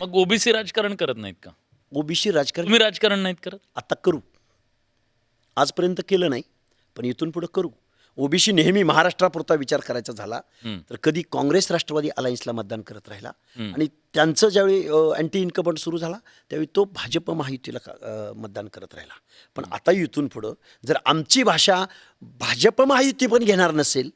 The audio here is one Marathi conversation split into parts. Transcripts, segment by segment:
मग ओबीसी राजकारण करत नाहीत का? ओबीसी राजकारण तुम्ही राजकारण नाहीत करत? आता करू. आजपर्यंत केलं नाही, पण इथून पुढे करू. ओबीसी नेहमी महाराष्ट्रापुरता विचार करायचा झाला तर कधी काँग्रेस राष्ट्रवादी अलायन्सला मतदान करत राहिला आणि त्यांचं ज्यावेळी अँटी इन्कम्बंट सुरू झाला त्यावेळी तो भाजप महायुतीला मतदान करत राहिला. पण आता इथून पुढं जर आमची भाषा भाजप महायुती पण घेणार नसेल,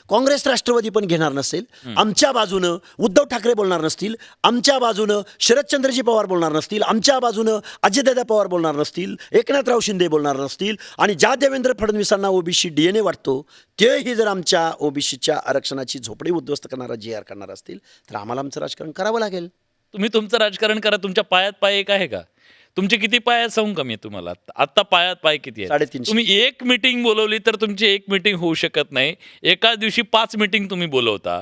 काँग्रेस राष्ट्रवादी पण घेणार नसेल, आमच्या बाजूनं उद्धव ठाकरे बोलणार नसतील, आमच्या बाजूनं शरदचंद्रजी पवार बोलणार नसतील, आमच्या बाजूनं अजितदादा पवार बोलणार नसतील, एकनाथराव शिंदे बोलणार नसतील आणि ज्या देवेंद्र फडणवीसांना ओबीसी DNA वाटतो तेही जर आमच्या ओबीसीच्या आरक्षणाची झोपडी उद्ध्वस्त करणारा GR करणार असतील तर आम्हाला आमचं राजकारण करावं लागेल. तुम्ही तुमचं राजकारण करा. तुमच्या पायात पाय एक आहे का? तुमचे किती पाय आहेत सांगू का मी तुम्हाला? आता पायात पाय किती आहेत? 350. तुम्ही एक मीटिंग बोलवली तर तुमची एक मीटिंग होऊ शकत नाही. एका दिवशी 5 मीटिंग तुम्ही बोलवता.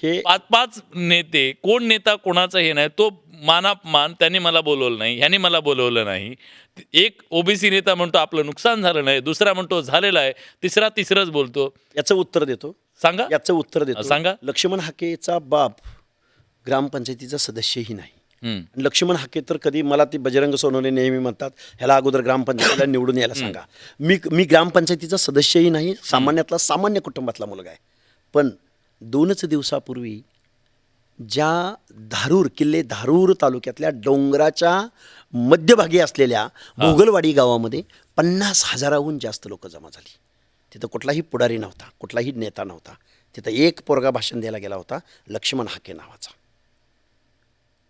हे 5 नेते, कोण नेता कोणाचा हे नाही, तो मानापमान, त्याने मला बोलवलं नाही, ह्याने मला बोलवलं नाही. एक ओबीसी नेता म्हणतो आपलं नुकसान झालं नाही, दुसरा म्हणतो झालेलं आहे, तिसरंच बोलतो. याचं उत्तर देतो. सांगा. याचं उत्तर देतो. सांगा. लक्ष्मण हाकेचा बाप ग्रामपंचायतीचा सदस्यही नाही. लक्ष्मण हाके तर कधी मला ती बजरंग सोनवणे नेहमी म्हणतात ह्याला अगोदर ग्रामपंचायतीला निवडून यायला सांगा. मी ग्रामपंचायतीचा सदस्यही नाही, सामान्यातला सामान्य कुटुंबातला मुलगा आहे. पण 2च दिवसापूर्वी ज्या किल्ले धारूर तालुक्यातल्या डोंगराच्या मध्यभागी असलेल्या भोगलवाडी गावामध्ये 50,000हून जास्त लोक जमा झाली. तिथं कुठलाही पुढारी नव्हता, कुठलाही नेता नव्हता. तिथं एक पोरगा भाषण द्यायला गेला होता, लक्ष्मण हाके नावाचा.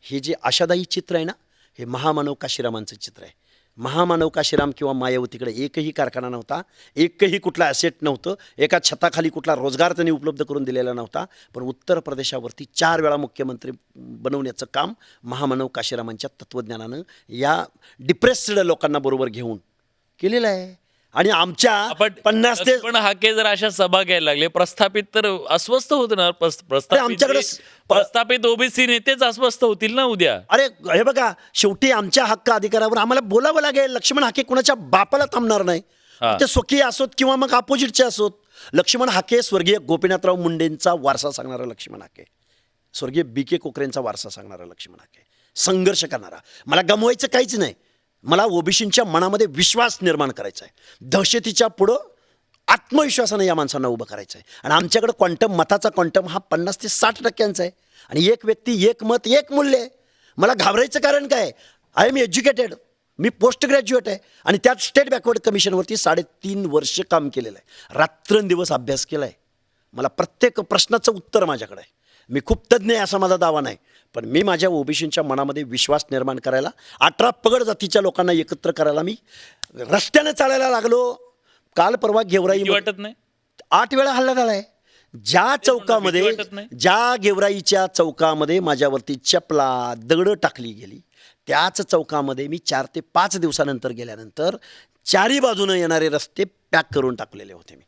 हे जे आशादायी चित्र आहे ना, हे महामानव काशीरामांचं चित्र आहे. महामानव काशीराम किंवा मायावतीकडे एकही कारखाना नव्हता, एकही कुठला ॲसेट नव्हतं, एका छताखाली कुठला रोजगार त्यांनी उपलब्ध करून दिलेला नव्हता. पण उत्तर प्रदेशावरती 4 वेळा मुख्यमंत्री बनवण्याचं काम महामानव काशीरामांच्या तत्त्वज्ञानानं या डिप्रेस्ड लोकांना बरोबर घेऊन केलेलं आहे. आणि आमच्या 50 ते पण हाके जर अशा सभा घ्यायला लागले, प्रस्थापित तर अस्वस्थ होत ना. आमच्याकडे प्रस्थापित ओबीसी नेतेच अस्वस्थ होतील ना उद्या. अरे हे बघा, शेवटी आमच्या हक्क अधिकारावर आम्हाला बोलावं लागेल. लक्ष्मण हाके कुणाच्या बापाला थांबणार नाही, ते स्वकीय असोत किंवा मग अपोजिटचे असोत. लक्ष्मण हाके स्वर्गीय गोपीनाथराव मुंडेंचा वारसा सांगणारा लक्ष्मण हाके, स्वर्गीय BK कोकरेंचा वारसा सांगणारा लक्ष्मण हाके, संघर्ष करणारा. मला गमवायचं काहीच नाही. मला ओबीसींच्या मनामध्ये विश्वास निर्माण करायचा आहे. दहशतीच्या पुढं आत्मविश्वासानं या माणसांना उभं करायचं आहे. आणि आमच्याकडं क्वांटम मताचा क्वांटम हा 50 ते 60% आहे. आणि एक व्यक्ती, एक मत, एक मूल्य आहे. मला घाबरायचं कारण काय? आय एम एज्युकेटेड, मी पोस्ट ग्रॅज्युएट आहे आणि त्यात स्टेट बॅकवर्ड कमिशनवरती 3.5 वर्ष काम केलेलं आहे. रात्रंदिवस अभ्यास केला आहे. मला प्रत्येक प्रश्नाचं उत्तर माझ्याकडे आहे. मी खूप तज्ज्ञ आहे असा माझा दावा नाही, पण मी माझ्या ओबीसींच्या मनामध्ये विश्वास निर्माण करायला, 18 पगड जातीच्या लोकांना एकत्र करायला मी रस्त्याने चालायला लागलो. काल परवा गेवराई वाटत नाही 8 वेळा हल्ला झालाय. ज्या चौकामध्ये, ज्या गेवराईच्या चौकामध्ये माझ्यावरती चपला दगडं टाकली गेली, त्याच चौकामध्ये मी 4 ते 5 दिवसानंतर गेल्यानंतर 4ही बाजूनं येणारे रस्ते पॅक करून टाकलेले होते मी.